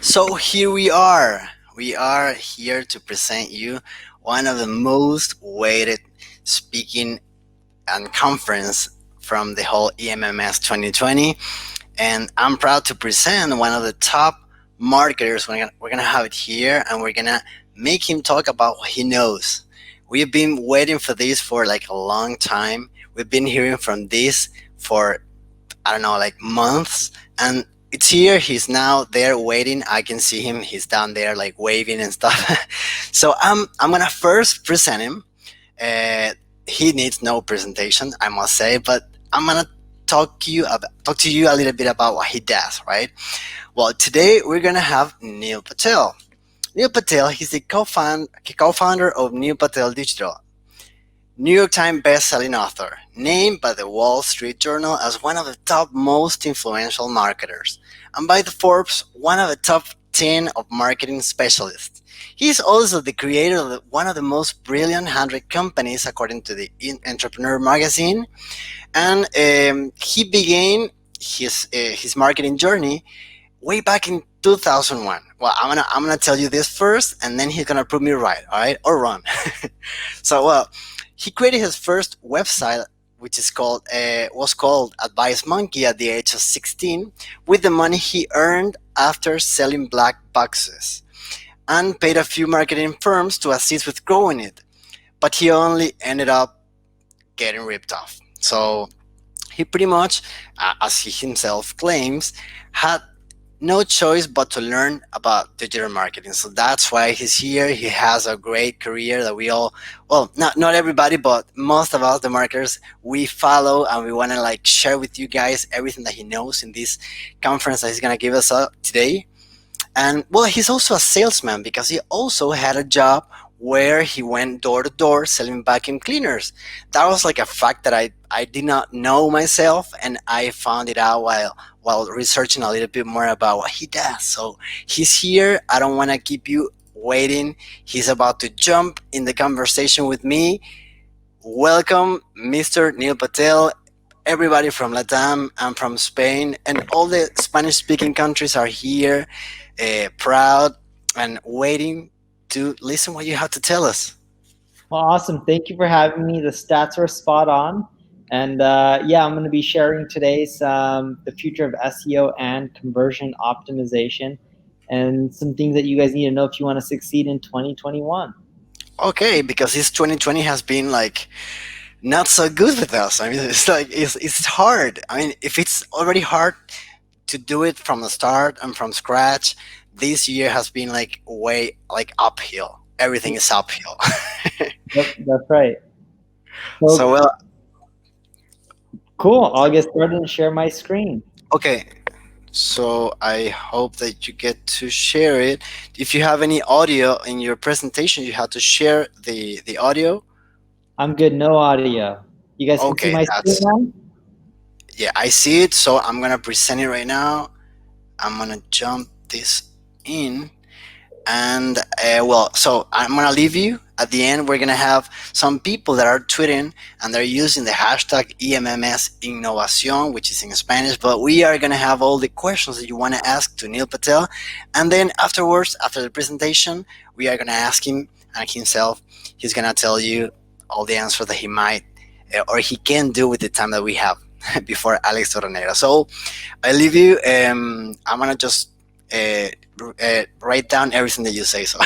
So here we are. We are here to present you one of the most weighted speaking and conference from the whole EMMS 2020. And I'm proud to present one of the top marketers. We're gonna have it here, and we're gonna make him talk about what he knows. We've been waiting for this for like a long time. We've been hearing from this for I don't know, like months, and it's here. He's now there waiting. I can see him. He's down there like waving and stuff. So I'm gonna first present him. Uh, he needs no presentation, I must say, but I'm gonna talk to you a little bit about what he does. Right. Well, today we're gonna have Neil Patel. Neil Patel, he's the co-founder of Neil Patel Digital, New York Times best-selling author, named by the Wall Street Journal as one of the top most influential marketers, and by the Forbes, one of the top 10 of marketing specialists. He is also the creator of one of the most brilliant 100 companies, according to the Entrepreneur magazine, and he began his marketing journey way back in 2001. Well, I'm gonna tell you this first, and then he's gonna prove me right, all right, or wrong. So, well, he created his first website, which was called Advice Monkey at the age of 16, with the money he earned after selling black boxes, and paid a few marketing firms to assist with growing it. But he only ended up getting ripped off. So he pretty much, as he himself claims, had no choice but to learn about digital marketing. So that's why he's here. He has a great career that we all, well, not everybody, but most of us, the marketers, we follow, and we want to like share with you guys everything that he knows in this conference that he's going to give us today. And well, he's also a salesman because he also had a job where he went door to door selling vacuum cleaners. That was like a fact that I did not know myself, and I found it out while researching a little bit more about what he does. So he's here. I don't want to keep you waiting. He's about to jump in the conversation with me. Welcome, Mr. Neil Patel. Everybody from Latam and from Spain and all the Spanish-speaking countries are here, proud and waiting to listen what you have to tell us. Well, awesome. Thank you for having me. The stats are spot on. And yeah, I'm going to be sharing today the future of SEO and conversion optimization and some things that you guys need to know if you want to succeed in 2021. Okay, because this 2020 has been like not so good with us. I mean, it's like it's hard. I mean, if it's already hard to do it from the start and from scratch, this year has been like way like uphill. Everything is uphill. Yep, that's right. So well, cool. I'll get started and share my screen. okay. So I hope that you get to share it. If you have any audio in your presentation, you have to share the audio. I'm good. No audio. You guys can see my screen now? Yeah, I see it. So I'm going to present it right now. I'm going to jump this in. And well, so I'm going to leave you. At the end, we're going to have some people that are tweeting and they're using the hashtag EMMS Innovacion, which is in Spanish, but we are going to have all the questions that you want to ask to Neil Patel. And then afterwards, after the presentation, we are going to ask him and himself. He's going to tell you all the answers that he might or he can do with the time that we have before Alex Torrenegra. So I leave you. I'm going to just write down everything that you say. So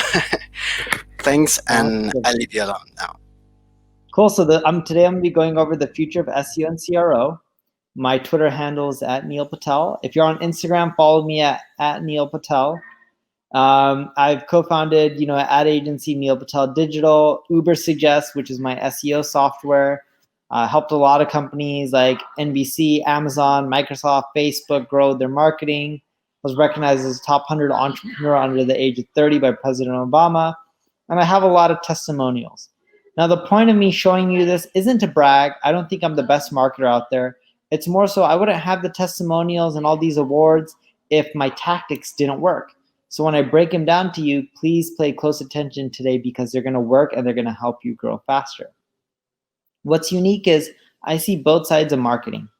thanks, and I leave you alone now. Cool. So today I'm going to be going over the future of SEO and CRO. My Twitter handle is @Neil Patel. If you're on Instagram, follow me at Neil Patel. I've co-founded, an ad agency, Neil Patel Digital, Uber Suggest, which is my SEO software. Helped a lot of companies like NBC, Amazon, Microsoft, Facebook grow their marketing. Was recognized as a top 100 entrepreneur under the age of 30 by President Obama. And I have a lot of testimonials. Now, the point of me showing you this isn't to brag. I don't think I'm the best marketer out there. It's more so I wouldn't have the testimonials and all these awards if my tactics didn't work. So when I break them down to you, please pay close attention today because they're going to work and they're going to help you grow faster. What's unique is I see both sides of marketing.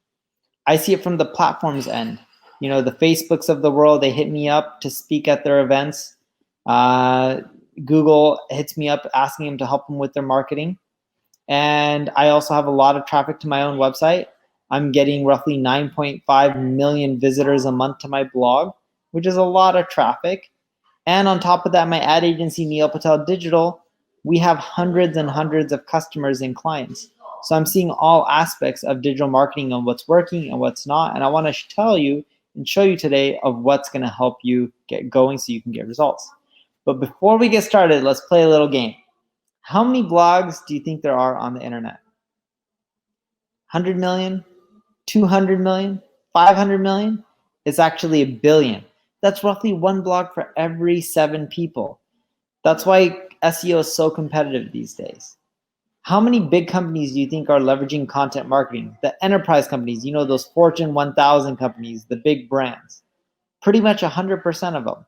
I see it from the platform's end. the Facebooks of the world, they hit me up to speak at their events. Google hits me up asking them to help them with their marketing. And I also have a lot of traffic to my own website. I'm getting roughly 9.5 million visitors a month to my blog, which is a lot of traffic. And on top of that, my ad agency, Neil Patel Digital, we have hundreds and hundreds of customers and clients. So I'm seeing all aspects of digital marketing and what's working and what's not. And I want to tell you and show you today of what's going to help you get going so you can get results. But before we get started, let's play a little game. How many blogs do you think there are on the internet? 100 million, 200 million, 500 million? It's actually a billion. That's roughly one blog for every 7 people. That's why SEO is so competitive these days. How many big companies do you think are leveraging content marketing? The enterprise companies, those Fortune 1000 companies, the big brands. Pretty much 100% of them.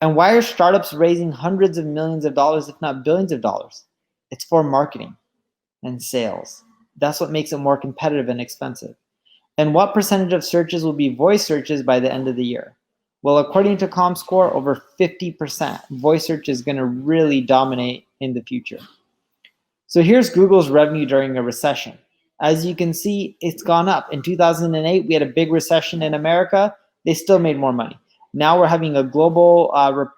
And why are startups raising hundreds of millions of dollars, if not billions of dollars? It's for marketing and sales. That's what makes it more competitive and expensive. And what percentage of searches will be voice searches by the end of the year? Well, according to ComScore, over 50%. Voice search is going to really dominate in the future. So here's Google's revenue during a recession. As you can see, it's gone up. In 2008, we had a big recession in America. They still made more money. Now we're having a global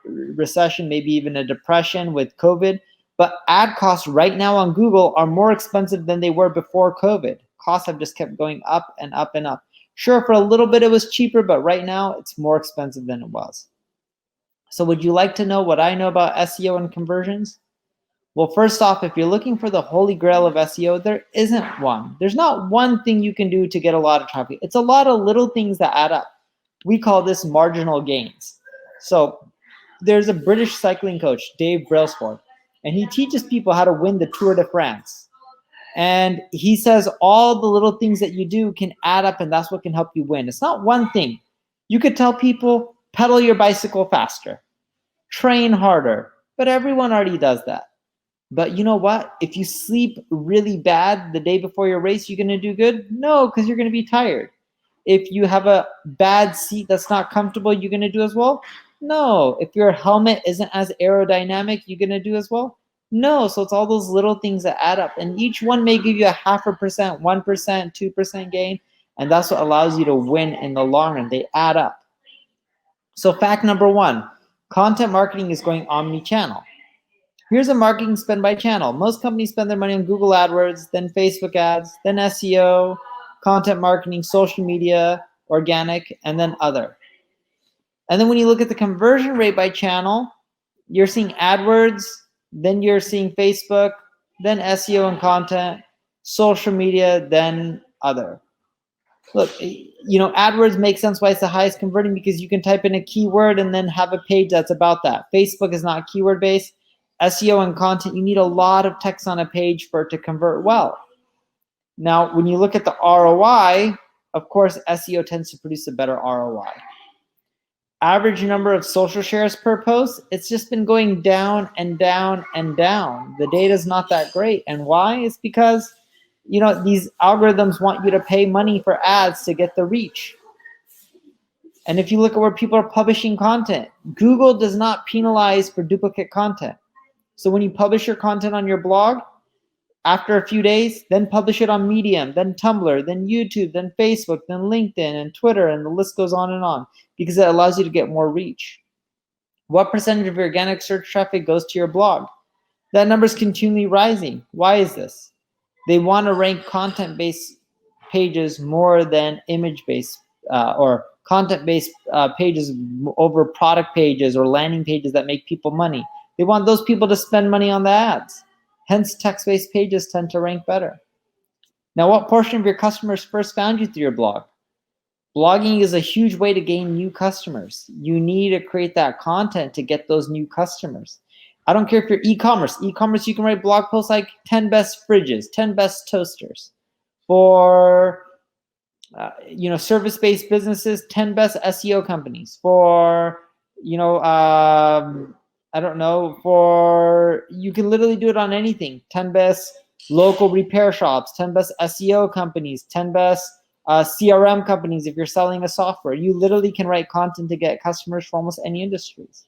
recession, maybe even a depression with COVID. But ad costs right now on Google are more expensive than they were before COVID. Costs have just kept going up and up and up. Sure, for a little bit it was cheaper, but right now it's more expensive than it was. So would you like to know what I know about SEO and conversions? Well, first off, if you're looking for the holy grail of SEO, there isn't one. There's not one thing you can do to get a lot of traffic. It's a lot of little things that add up. We call this marginal gains. So there's a British cycling coach, Dave Brailsford, and he teaches people how to win the Tour de France. And he says all the little things that you do can add up, and that's what can help you win. It's not one thing. You could tell people, pedal your bicycle faster, train harder, but everyone already does that. But you know what? If you sleep really bad the day before your race, you're going to do good? No, because you're going to be tired. If you have a bad seat that's not comfortable, you're going to do as well? No. If your helmet isn't as aerodynamic, you're going to do as well? No. So it's all those little things that add up. And each one may give you a 0.5%, 1%, 2% gain. And that's what allows you to win in the long run. They add up. So fact number 1, content marketing is going omni-channel. Here's a marketing spend by channel. Most companies spend their money on Google AdWords, then Facebook ads, then SEO, content marketing, social media, organic, and then other. And then when you look at the conversion rate by channel, you're seeing AdWords, then you're seeing Facebook, then SEO and content, social media, then other. Look, AdWords makes sense why it's the highest converting because you can type in a keyword and then have a page that's about that. Facebook is not keyword based. SEO and content, you need a lot of text on a page for it to convert well. Now, when you look at the ROI, of course, SEO tends to produce a better ROI. Average number of social shares per post, it's just been going down and down and down. The data is not that great. And why? It's because, these algorithms want you to pay money for ads to get the reach. And if you look at where people are publishing content, Google does not penalize for duplicate content. So when you publish your content on your blog, after a few days, then publish it on Medium, then Tumblr, then YouTube, then Facebook, then LinkedIn and Twitter, and the list goes on because it allows you to get more reach. What percentage of your organic search traffic goes to your blog? That number is continually rising. Why is this? They want to rank content-based pages more than image-based or content-based pages over product pages or landing pages that make people money. They want those people to spend money on the ads. Hence, text-based pages tend to rank better. Now, what portion of your customers first found you through your blog? Blogging is a huge way to gain new customers. You need to create that content to get those new customers. I don't care if you're e-commerce. E-commerce, you can write blog posts like 10 best fridges, 10 best toasters. For service-based businesses, 10 best SEO companies. For you can literally do it on anything. 10 best local repair shops, 10 best SEO companies, 10 best CRM companies, if you're selling a software, you literally can write content to get customers from almost any industries.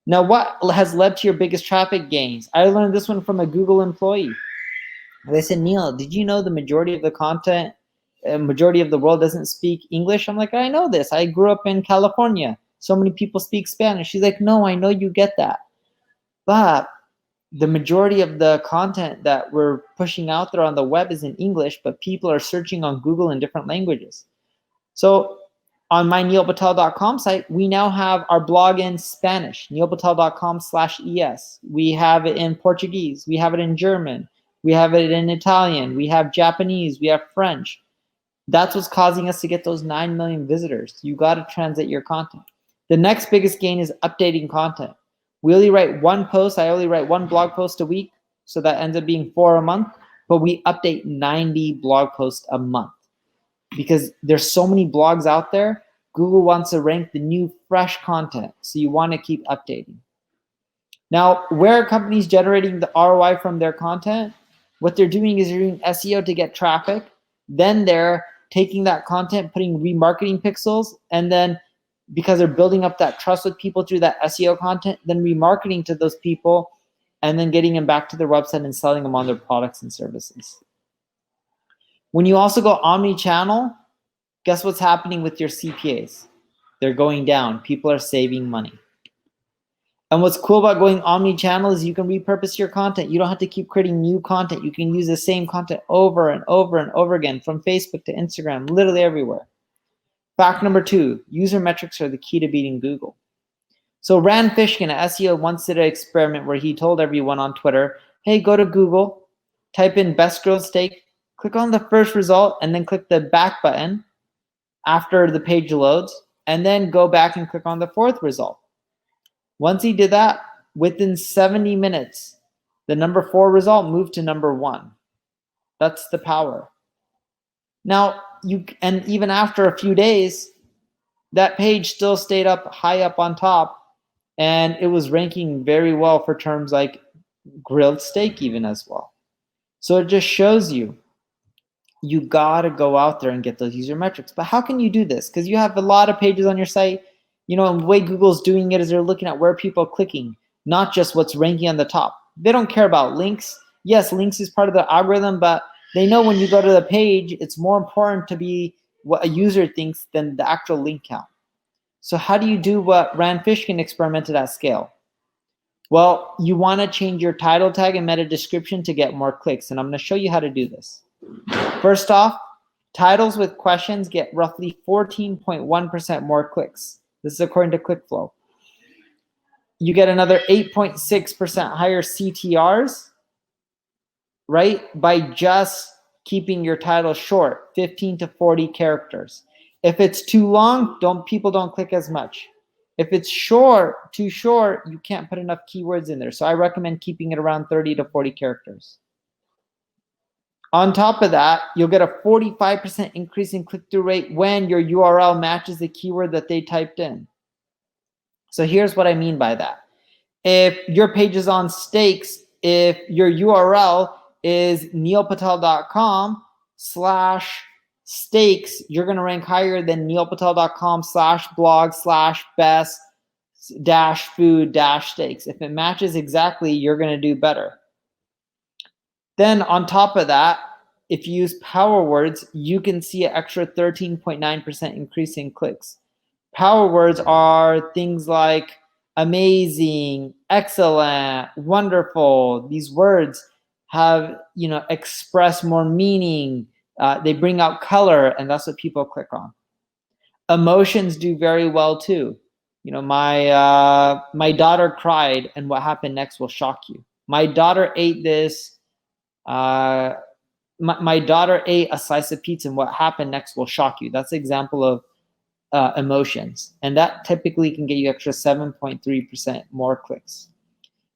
Now, what has led to your biggest traffic gains? I learned this one from a Google employee. They said, Neil, did you know the majority of the content, majority of the world doesn't speak English? I'm like, I know this. I grew up in California. So many people speak Spanish. She's like, no, I know you get that. But the majority of the content that we're pushing out there on the web is in English, but people are searching on Google in different languages. So on my neilpatel.com site, we now have our blog in Spanish, neilpatel.com/es. We have it in Portuguese. We have it in German. We have it in Italian. We have Japanese. We have French. That's what's causing us to get those 9 million visitors. You got to translate your content. The next biggest gain is updating content. We only write one post. I only write one blog post a week. So that ends up being 4 a month. But we update 90 blog posts a month. Because there's so many blogs out there, Google wants to rank the new, fresh content. So you want to keep updating. Now, where are companies generating the ROI from their content? What they're doing is they're doing SEO to get traffic. Then they're taking that content, putting remarketing pixels, and then because they're building up that trust with people through that SEO content, then remarketing to those people, and then getting them back to their website and selling them on their products and services. When you also go omni-channel, guess what's happening with your CPAs? They're going down. People are saving money. And what's cool about going omni-channel is you can repurpose your content. You don't have to keep creating new content. You can use the same content over and over and over again, from Facebook to Instagram, literally everywhere. Fact number 2, user metrics are the key to beating Google. So Rand Fishkin at SEO once did an experiment where he told everyone on Twitter, hey, go to Google, type in best grilled steak, click on the first result, and then click the back button after the page loads, and then go back and click on the 4th result. Once he did that, within 70 minutes, the number 4 result moved to number 1. That's the power. Now, and even after a few days, that page still stayed up high up on top, and it was ranking very well for terms like grilled steak even as well. So it just shows you gotta go out there and get those user metrics. But how can you do this? Because you have a lot of pages on your site. You know, and the way Google's doing it is they're looking at where people are clicking, not just what's ranking on the top. They don't care about links. Yes, links is part of the algorithm, but they know when you go to the page, it's more important to be what a user thinks than the actual link count. So how do you do what Rand Fishkin experimented at scale? Well, you want to change your title tag and meta description to get more clicks, and I'm going to show you how to do this. First off, titles with questions get roughly 14.1% more clicks. This is according to ClickFlow. You get another 8.6% higher CTRs, right, by just keeping your title short, 15 to 40 characters. If it's too long, people don't click as much. If it's short, too short, you can't put enough keywords in there. So I recommend keeping it around 30 to 40 characters. On top of that, you'll get a 45% increase in click-through rate when your URL matches the keyword that they typed in. So here's what I mean by that. If your page is on steaks, if your URL is neilpatel.com/steaks, you're going to rank higher than neilpatel.com/blog/best-food-steaks. If it matches exactly, you're going to do better. Then on top of that, if you use power words, you can see an extra 13.9% increase in clicks. Power words are things like amazing, excellent, wonderful. These words have, express more meaning. They bring out color, and that's what people click on. Emotions do very well too. My daughter cried, and what happened next will shock you. My daughter ate this. My daughter ate a slice of pizza, and what happened next will shock you. That's an example of emotions, and that typically can get you extra 7.3% more clicks.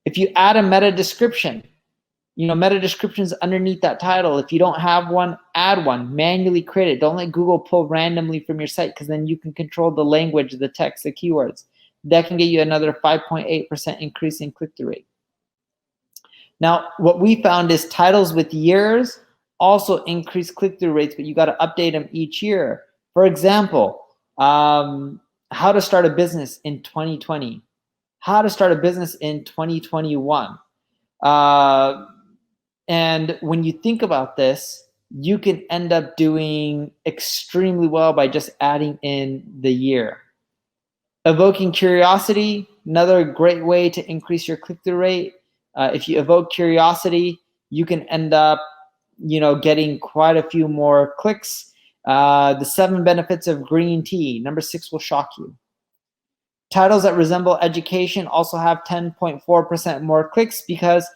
If you add a meta description, meta descriptions underneath that title. If you don't have one, add one. Manually create it. Don't let Google pull randomly from your site, because then you can control the language, the text, the keywords. That can get you another 5.8% increase in click-through rate. Now, what we found is titles with years also increase click-through rates, but you got to update them each year. For example, how to start a business in 2020, how to start a business in 2021. And when you think about this, you can end up doing extremely well by just adding in the year. Evoking curiosity, another great way to increase your click-through rate. If you evoke curiosity, you can end up, getting quite a few more clicks. The 7 benefits of green tea, number 6 will shock you. Titles that resemble education also have 10.4% more clicks because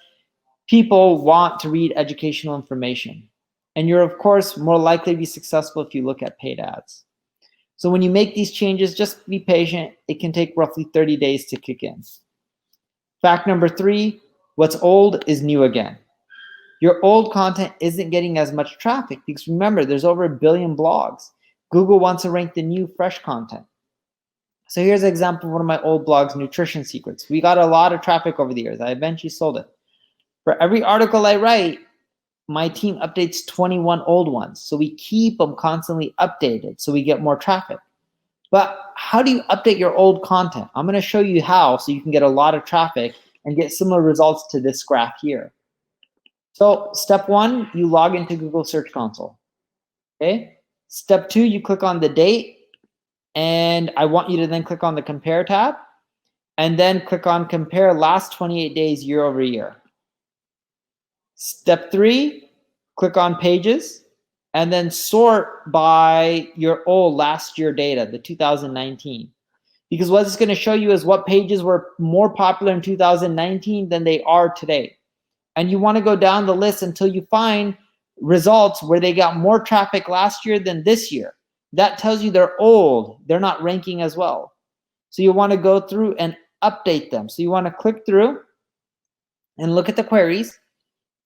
people want to read educational information. And you're, of course, more likely to be successful if you look at paid ads. So when you make these changes, just be patient. It can take roughly 30 days to kick in. Fact number 3, what's old is new again. Your old content isn't getting as much traffic because remember, there's over 1 billion blogs. Google wants to rank the new, fresh content. So here's an example of one of my old blogs, Nutrition Secrets. We got a lot of traffic over the years. I eventually sold it. For every article I write, my team updates 21 old ones. So we keep them constantly updated so we get more traffic. But how do you update your old content? I'm going to show you how so you can get a lot of traffic and get similar results to this graph here. So step 1, you log into Google Search Console. Okay. Step 2, you click on the date. And I want you to then click on the compare tab and then click on compare last 28 days year over year. Step 3, click on pages and then sort by your old last year data, the 2019. Because what it's going to show you is what pages were more popular in 2019 than they are today. And you want to go down the list until you find results where they got more traffic last year than this year. That tells you they're old. They're not ranking as well. So you want to go through and update them. So you want to click through and look at the queries.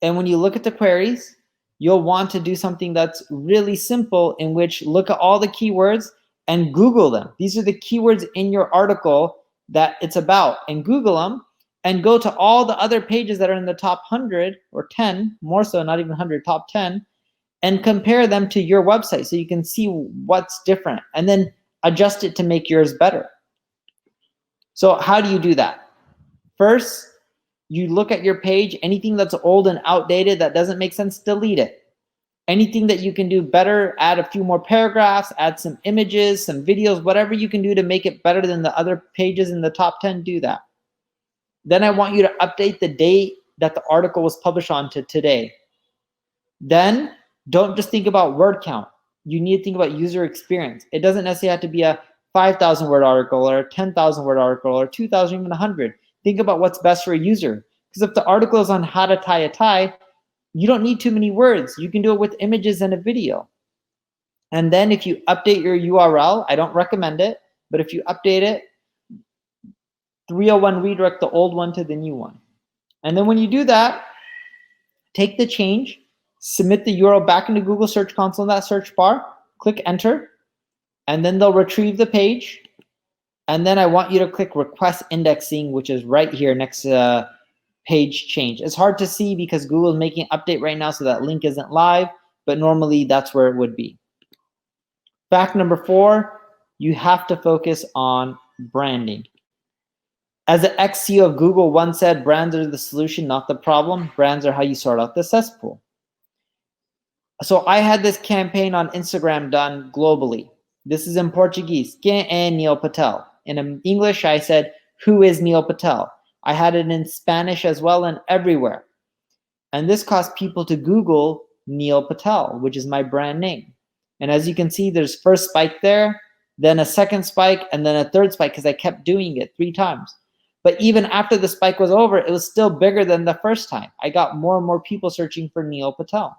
And when you look at the queries, you'll want to do something that's really simple, in which look at all the keywords and Google them. These are the keywords in your article that it's about, and Google them and go to all the other pages that are in the top 100 or 10, more so, not even 100, top 10, and compare them to your website so you can see what's different and then adjust it to make yours better. So how do you do that? First, you look at your page. Anything that's old and outdated that doesn't make sense, delete it. Anything that you can do better, add a few more paragraphs, add some images, some videos, whatever you can do to make it better than the other pages in the top 10, do that. Then I want you to update the date that the article was published on to today. Then don't just think about word count. You need to think about user experience. It doesn't necessarily have to be a 5,000 word article or a 10,000 word article or 2,000, even 100. Think about what's best for a user. Because if the article is on how to tie a tie, you don't need too many words. You can do it with images and a video. And then if you update your URL, I don't recommend it, but if you update it, 301 redirect the old one to the new one. And then when you do that, take the change, submit the URL back into Google Search Console in that search bar, click enter, and then they'll retrieve the page. And then I want you to click request indexing, which is right here next to page change. It's hard to see because Google is making an update right now, so that link isn't live, but normally that's where it would be. Fact number 4, you have to focus on branding. As the ex-CEO of Google once said, brands are the solution, not the problem. Brands are how you sort out the cesspool. So I had this campaign on Instagram done globally. This is in Portuguese. Quem é Neil Patel? In English, I said, who is Neil Patel? I had it in Spanish as well and everywhere. And this caused people to Google Neil Patel, which is my brand name. And as you can see, there's first spike there, then a second spike, and then a third spike because I kept doing it 3 times. But even after the spike was over, it was still bigger than the first time. I got more and more people searching for Neil Patel.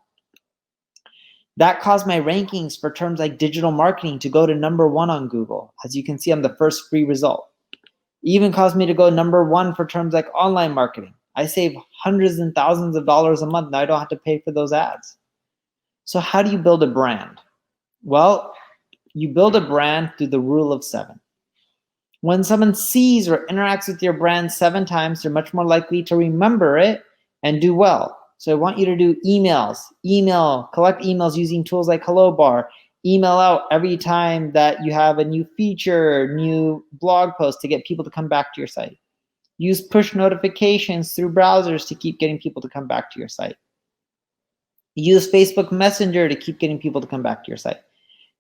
That caused my rankings for terms like digital marketing to go to #1 on Google. As you can see, I'm the first free result. It even caused me to go #1 for terms like online marketing. I save hundreds and thousands of dollars a month. Now I don't have to pay for those ads. So how do you build a brand? Well, you build a brand through the rule of 7. When someone sees or interacts with your brand 7 times, they're much more likely to remember it and do well. So I want you to do emails, collect emails using tools like Hello Bar, email out every time that you have a new feature, new blog post to get people to come back to your site. Use push notifications through browsers to keep getting people to come back to your site. Use Facebook Messenger to keep getting people to come back to your site.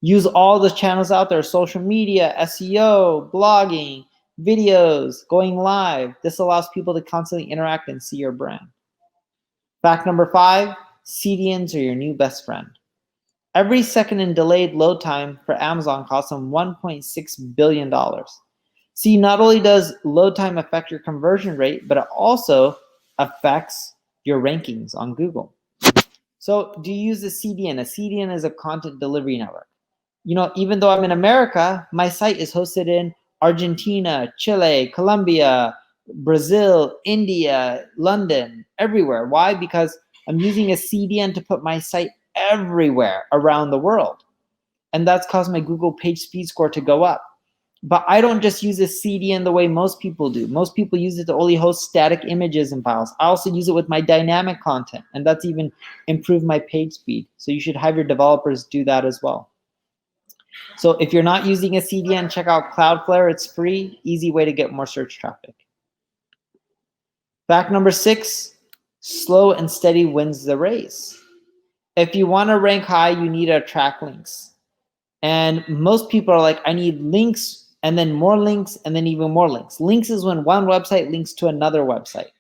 Use all the channels out there, social media, SEO, blogging, videos, going live. This allows people to constantly interact and see your brand. Fact number 5, CDNs are your new best friend. Every second in delayed load time for Amazon costs them $1.6 billion. See, not only does load time affect your conversion rate, but it also affects your rankings on Google. So do you use a CDN? A CDN is a content delivery network. You know, even though I'm in America, my site is hosted in Argentina, Chile, Colombia, Brazil, India, London, everywhere. Why? Because I'm using a CDN to put my site everywhere around the world. And that's caused my Google page speed score to go up. But I don't just use a CDN the way most people do. Most people use it to only host static images and files. I also use it with my dynamic content, and that's even improved my page speed. So you should have your developers do that as well. So if you're not using a CDN, check out Cloudflare. It's free, easy way to get more search traffic. Fact number 6, slow and steady wins the race. If you want to rank high, you need to attract links. And most people are like, I need links and then more links and then even more links. Links is when one website links to another website.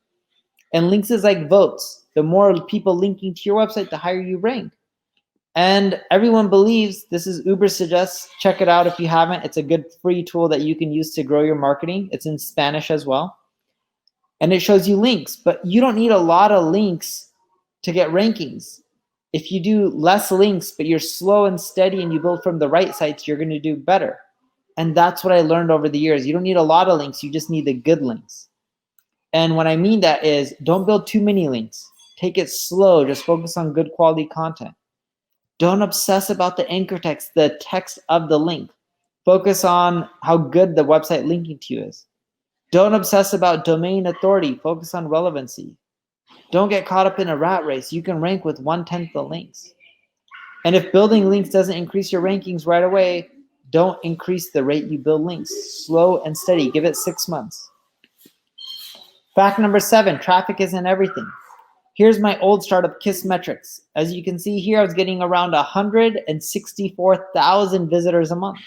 And links is like votes. The more people linking to your website, the higher you rank. And everyone believes, this is Uber suggests, check it out if you haven't. It's a good free tool that you can use to grow your marketing. It's in Spanish as well. And it shows you links, but you don't need a lot of links to get rankings. If you do less links, but you're slow and steady and you build from the right sites, you're going to do better. And that's what I learned over the years. You don't need a lot of links. You just need the good links. And what I mean that is, don't build too many links. Take it slow. Just focus on good quality content. Don't obsess about the anchor text, the text of the link. Focus on how good the website linking to you is. Don't obsess about domain authority. Focus on relevancy. Don't get caught up in a rat race. You can rank with 1/10 the links. And if building links doesn't increase your rankings right away, don't increase the rate you build links. Slow and steady. Give it 6 months. Fact number 7, traffic isn't everything. Here's my old startup, Kiss Metrics. As you can see here, I was getting around 164,000 visitors a month.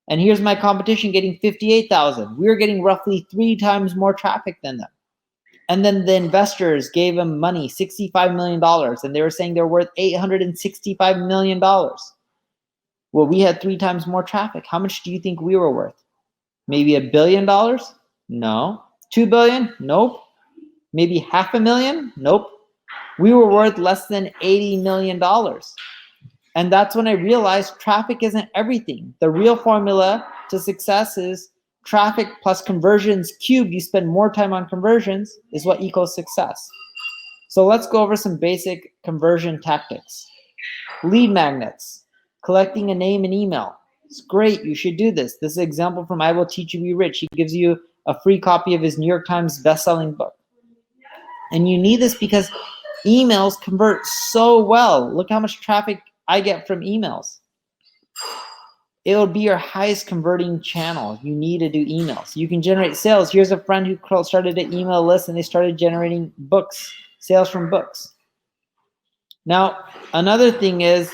And here's my competition getting 58,000. We were getting roughly 3 times more traffic than them. And then the investors gave them money, $65 million, and they were saying they're worth $865 million. Well, we had 3 times more traffic. How much do you think we were worth? Maybe $1 billion? No. 2 billion? Nope. Maybe $500,000? Nope. We were worth less than $80 million. And that's when I realized traffic isn't everything. The real formula to success is traffic plus conversions cubed. You spend more time on conversions is what equals success. So let's go over some basic conversion tactics. Lead magnets, collecting a name and email. It's great. You should do this. This is an example from I Will Teach You to Be Rich. He gives you a free copy of his New York Times best-selling book. And you need this because emails convert so well. Look how much traffic I get from emails. It will be your highest converting channel. You need to do emails. You can generate sales. Here's a friend who started an email list and they started generating books, sales from books. Now, another thing is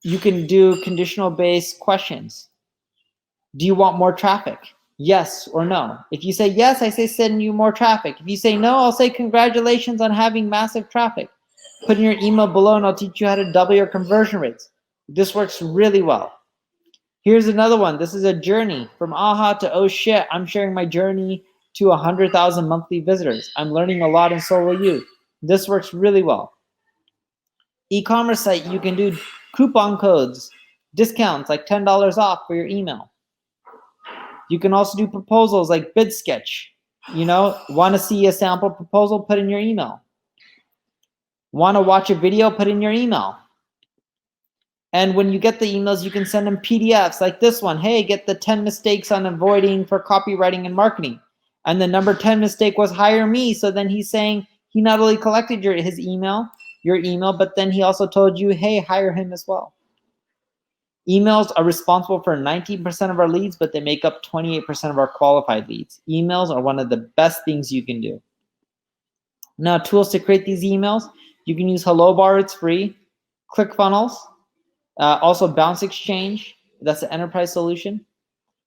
you can do conditional based questions. Do you want more traffic? Yes or no. If you say yes, I say send you more traffic. If you say no, I'll say congratulations on having massive traffic. Put in your email below and I'll teach you how to double your conversion rates. This works really well. Here's another one. This is a journey from aha to oh shit. I'm sharing my journey to 100,000 monthly visitors. I'm learning a lot and so will you. This works really well. E-commerce site, you can do coupon codes, discounts like $10 off for your email. You can also do proposals like bid sketch. You know, want to see a sample proposal, put in your email. Want to watch a video, put in your email. And when you get the emails, you can send them PDFs like this one. Hey, get the 10 mistakes on avoiding for copywriting and marketing. And the number 10 mistake was hire me. So then he's saying, He not only collected your email, but then he also told you, hey, hire him as well. Emails are responsible for 19% of our leads, but they make up 28% of our qualified leads. Emails are one of the best things you can do. Now, tools to create these emails, you can use HelloBar, it's free. ClickFunnels, also Bounce Exchange, that's the enterprise solution.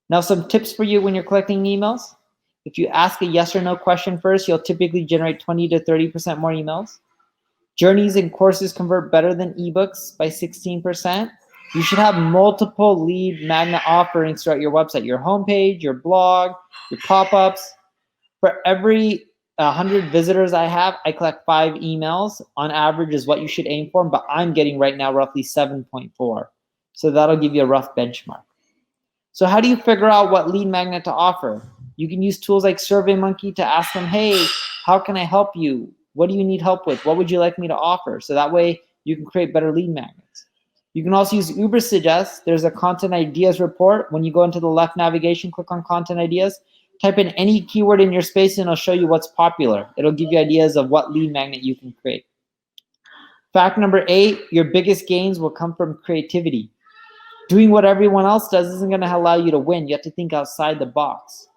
Now, some tips for you when you're collecting emails. If you ask a yes or no question first, you'll typically generate 20 to 30% more emails. Journeys and courses convert better than ebooks by 16%. You should have multiple lead magnet offerings throughout your website, your homepage, your blog, your pop-ups. For every 100 visitors I have, I collect 5 emails. On average is what you should aim for, but I'm getting right now roughly 7.4. So that'll give you a rough benchmark. So how do you figure out what lead magnet to offer? You can use tools like SurveyMonkey to ask them, hey, how can I help you? What do you need help with? What would you like me to offer? So that way you can create better lead magnets. You can also use Ubersuggest. There's a content ideas report. When you go into the left navigation, click on content ideas, type in any keyword in your space and it'll show you what's popular. It'll give you ideas of what lead magnet you can create. Fact number 8, your biggest gains will come from creativity. Doing what everyone else does isn't going to allow you to win. You have to think outside the box.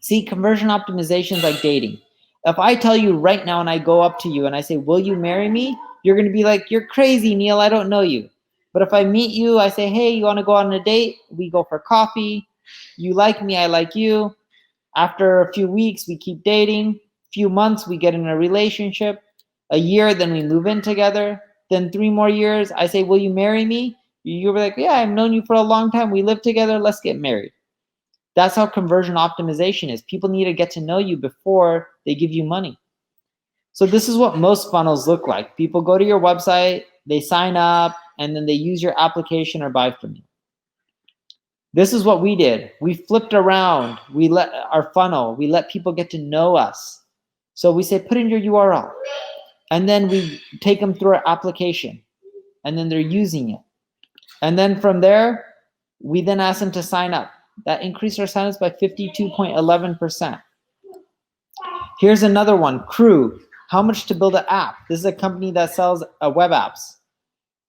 See, conversion optimization is like dating. If I tell you right now and I go up to you and I say, will you marry me? You're going to be like, you're crazy, Neil. I don't know you. But if I meet you, I say, hey, you want to go on a date? We go for coffee. You like me, I like you. After a few weeks, we keep dating. A few months, we get in a relationship. A year, then we move in together. Then 3 more years, I say, will you marry me? You're like, yeah, I've known you for a long time. We live together. Let's get married. That's how conversion optimization is. People need to get to know you before they give you money. So this is what most funnels look like. People go to your website, they sign up, and then they use your application or buy from you. This is what we did. We flipped around. We let our funnel, we let people get to know us. So we say, put in your URL. And then we take them through our application. And then they're using it. And then from there, we then ask them to sign up. That increased our signups by 52.11%. Here's another one, Crew. How much to build an app? This is a company that sells web apps.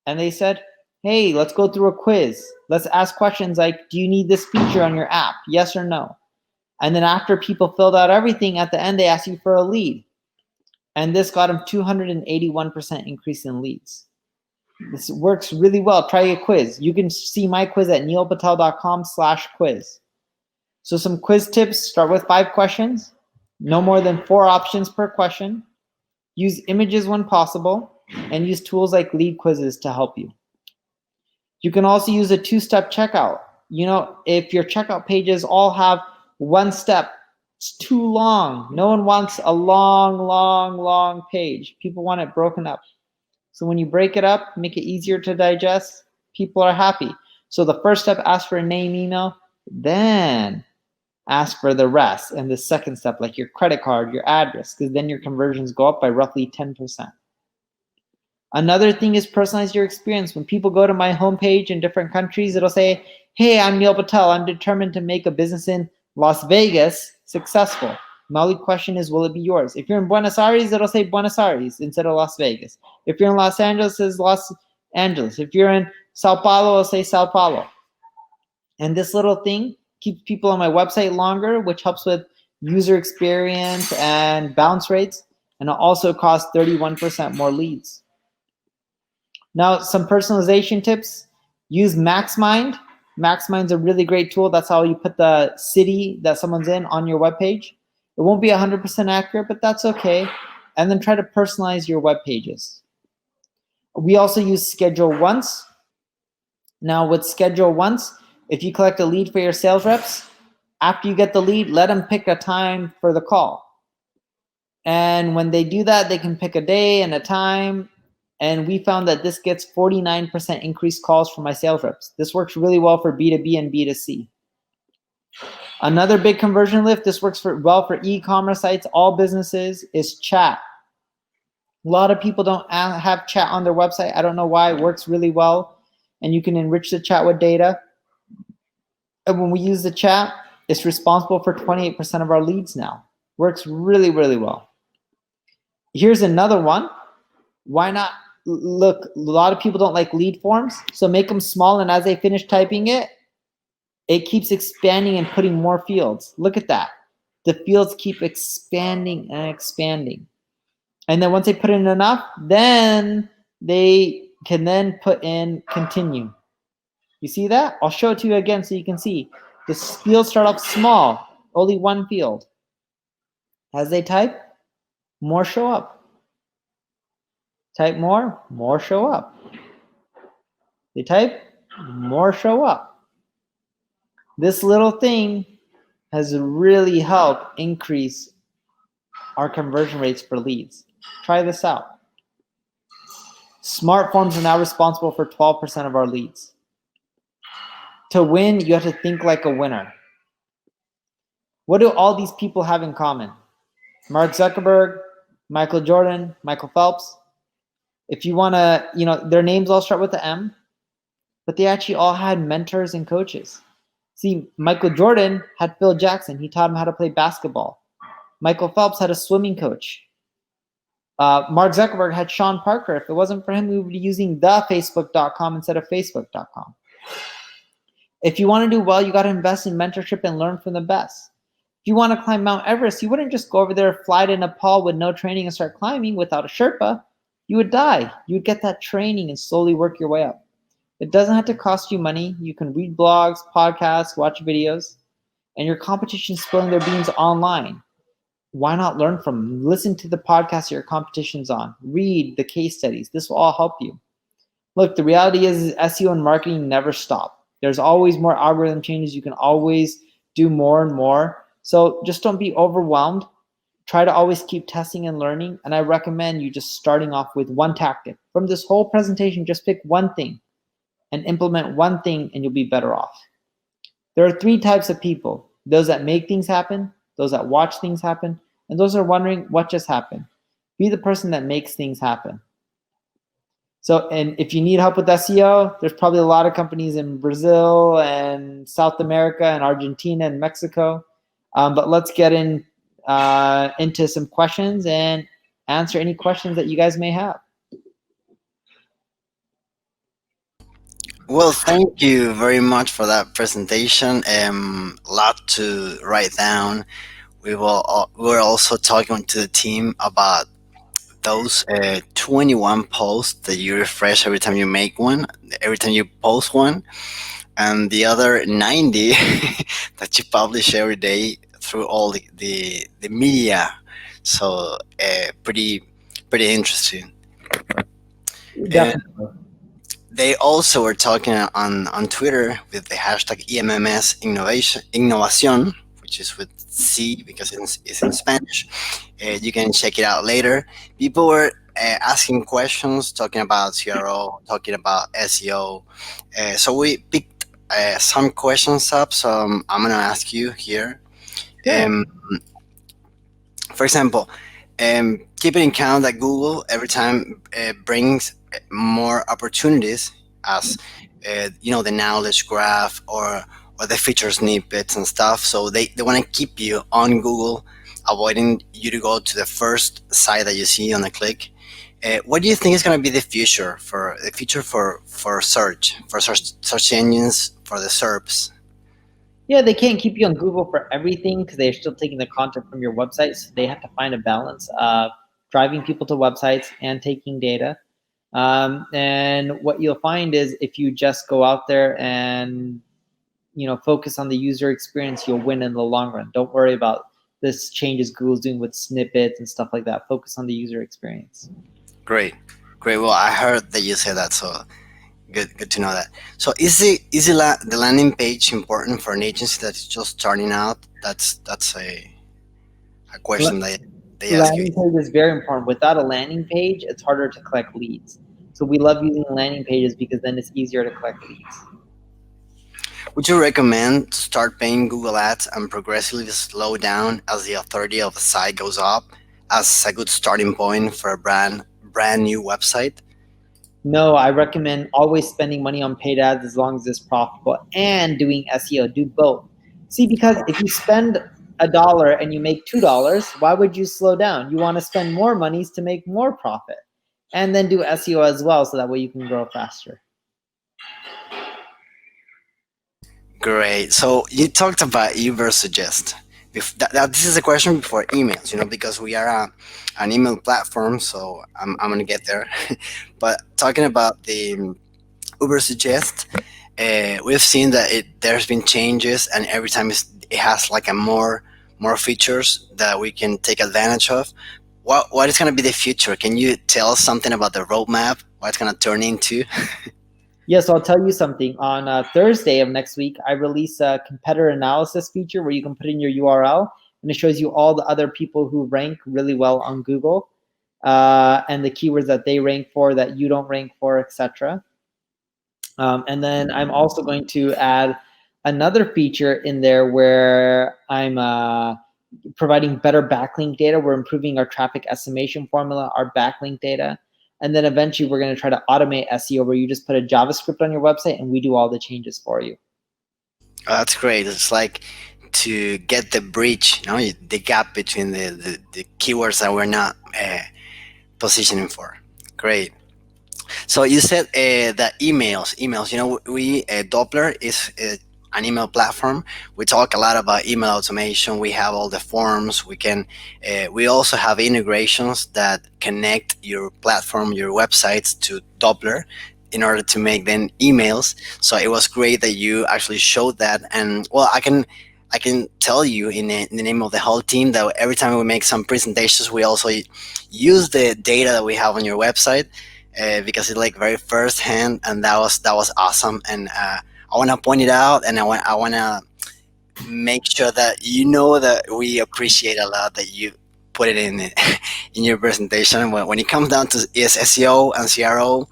And they said, hey, let's go through a quiz. Let's ask questions like, do you need this feature on your app? Yes or no? And then after people filled out everything, at the end, they asked you for a lead. And this got them 281% increase in leads. This works really well. Try a quiz. You can see my quiz at neilpatel.com/quiz. So some quiz tips, start with 5 questions. No more than 4 options per question. Use images when possible. And use tools like lead quizzes to help you. You can also use a 2-step checkout. You know, if your checkout pages all have 1 step, it's too long. No one wants a long page. People want it broken up. So when you break it up, make it easier to digest, people are happy. So the first step, ask for a name, email, then ask for the rest. And the second step, like your credit card, your address, because then your conversions go up by roughly 10%. Another thing is personalize your experience. When people go to my homepage in different countries, it'll say, hey, I'm Neil Patel. I'm determined to make a business in Las Vegas successful. My only question is, will it be yours? If you're in Buenos Aires, it'll say Buenos Aires instead of Las Vegas. If you're in Los Angeles, it says Los Angeles. If you're in Sao Paulo, it'll say Sao Paulo. And this little thing keeps people on my website longer, which helps with user experience and bounce rates. And it also costs 31% more leads. Now, some personalization tips. Use MaxMind. MaxMind's a really great tool. That's how you put the city that someone's in on your webpage. It won't be 100% accurate, but that's okay. And then try to personalize your web pages. We also use Schedule Once. Now with Schedule Once, if you collect a lead for your sales reps, after you get the lead, let them pick a time for the call. And when they do that, they can pick a day and a time. And we found that this gets 49% increased calls from my sales reps. This works really well for B2B and B2C. Another big conversion lift, this works well for e-commerce sites, all businesses, is chat. A lot of people don't have chat on their website. I don't know why. It works really well. And you can enrich the chat with data. And when we use the chat, it's responsible for 28% of our leads now. Works really well. Here's another one. Why not? Look, a lot of people don't like lead forms, so make them small, and as they finish typing it, it keeps expanding and putting more fields. Look at that. The fields keep expanding and expanding. And then once they put in enough, then they can then put in continue. You see that? I'll show it to you again so you can see. The fields start off small, only one field. As they type, more show up. Type more show up. They type, more show up. This little thing has really helped increase our conversion rates for leads. Try this out. Smart forms are now responsible for 12% of our leads. To win, you have to think like a winner. What do all these people have in common? Mark Zuckerberg, Michael Jordan, Michael Phelps. If you want to, their names all start with an M, but they actually all had mentors and coaches. See, Michael Jordan had Phil Jackson. He taught him how to play basketball. Michael Phelps had a swimming coach. Mark Zuckerberg had Sean Parker. If it wasn't for him, we would be using thefacebook.com instead of facebook.com. If you want to do well, you got to invest in mentorship and learn from the best. If you want to climb Mount Everest, you wouldn't just go over there, fly to Nepal with no training and start climbing without a Sherpa. You would die. You would get that training and slowly work your way up. It doesn't have to cost you money. You can read blogs, podcasts, watch videos, and your competition spilling their beans online. Why not learn from them? Listen to the podcast your competition's on. Read the case studies. This will all help you. Look, the reality is SEO and marketing never stop. There's always more algorithm changes. You can always do more and more. So just don't be overwhelmed. Try to always keep testing and learning. And I recommend you just starting off with one tactic. From this whole presentation, just pick one thing and implement one thing, and you'll be better off. There are 3 types of people: those that make things happen, those that watch things happen, and those that are wondering what just happened. Be the person that makes things happen. So, and if you need help with SEO, there's probably a lot of companies in Brazil and South America and Argentina and Mexico. But let's get into some questions and answer any questions that you guys may have. Well, thank you very much for that presentation. A lot to write down. We're also talking to the team about those 21 posts that you refresh every time you make one, every time you post one, and the other 90 that you publish every day through all the media. So pretty interesting. Definitely. They also were talking on Twitter with the hashtag EMMS Innovacion, which is with C because it's in Spanish. You can check it out later. People were asking questions, talking about CRO, talking about SEO. So we picked some questions up. So I'm going to ask you here. Yeah. For example, keeping in count that Google every time brings more opportunities as the knowledge graph or the feature snippets and stuff. So they want to keep you on Google, avoiding you to go to the first site that you see on the click. What do you think is going to be the future for search engines, for the SERPs? Yeah, they can't keep you on Google for everything because they're still taking the content from your website. So they have to find a balance of driving people to websites and taking data. And what you'll find is if you just go out there and focus on the user experience, you'll win in the long run. Don't worry about this changes Google's doing with snippets and stuff like that. Focus on the user experience. Great. Well, I heard that you said that, so good to know that. So is the landing page important for an agency that's just starting out? That's a question they ask you. Landing page is very important. Without a landing page, it's harder to collect leads. So we love using landing pages because then it's easier to collect leads. Would you recommend to start paying Google Ads and progressively slow down as the authority of the site goes up as a good starting point for a brand new website? No, I recommend always spending money on paid ads as long as it's profitable and doing SEO. Do both. See, because if you spend $1 and you make $2, why would you slow down? You want to spend more monies to make more profit, and then do SEO as well, so that way you can grow faster. Great. So you talked about Uber Suggest. This is a question before emails, because we are an email platform, so I'm going to get there. But talking about the Uber Suggest, we've seen that there's been changes, and every time it has like a more features that we can take advantage of. What is going to be the future? Can you tell us something about the roadmap? What it's going to turn into? Yes, I'll tell you something. On Thursday of next week, I release a competitor analysis feature where you can put in your URL, and it shows you all the other people who rank really well on Google, and the keywords that they rank for that you don't rank for, etc. And then I'm also going to add another feature in there where I'm providing better backlink data. We're improving our traffic estimation formula, our backlink data. And then eventually we're going to try to automate SEO, where you just put a JavaScript on your website and we do all the changes for you. Oh, that's great. It's like to get the bridge, the gap between the keywords that we're not positioning for. Great. So you said that emails. We Doppler is an email platform. We talk a lot about email automation. We have all the forms. We also have integrations that connect your platform, your websites to Doppler in order to make them emails. So it was great that you actually showed that. And well, I can tell you in the name of the whole team that every time we make some presentations, we also use the data that we have on your website. Because it's like very first hand, and that was awesome. And I want to point it out, and I want to make sure that that we appreciate a lot that you put it in in your presentation. When it comes down to SEO and CRO,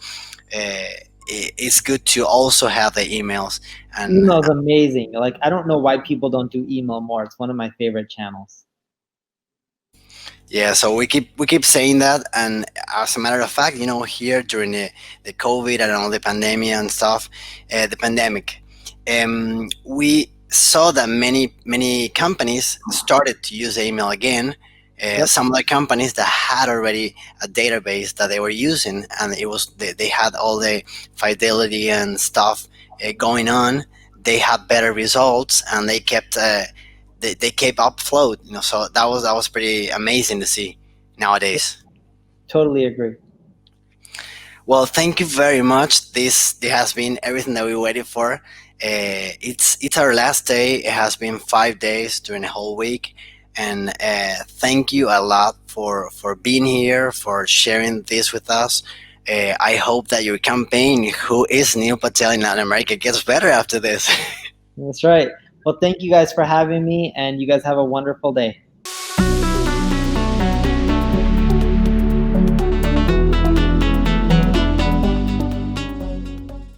it's good to also have the emails. And email's amazing. Like, I don't know why people don't do email more. It's one of my favorite channels. Yeah, so we keep saying that, and as a matter of fact, here during the COVID and all the pandemic and stuff, we saw that many companies started to use email again. Yep. Some of the companies that had already a database that they were using, and they had all the fidelity and stuff going on. They had better results, and they kept. They kept afloat, so that was pretty amazing to see nowadays. Totally agree. Well, thank you very much. This has been everything that we waited for. It's our last day. It has been 5 days during the whole week, and thank you a lot for being here, for sharing this with us. I hope that your campaign, Who is Neil Patel in Latin America, gets better after this. That's right. Well, thank you guys for having me, and you guys have a wonderful day.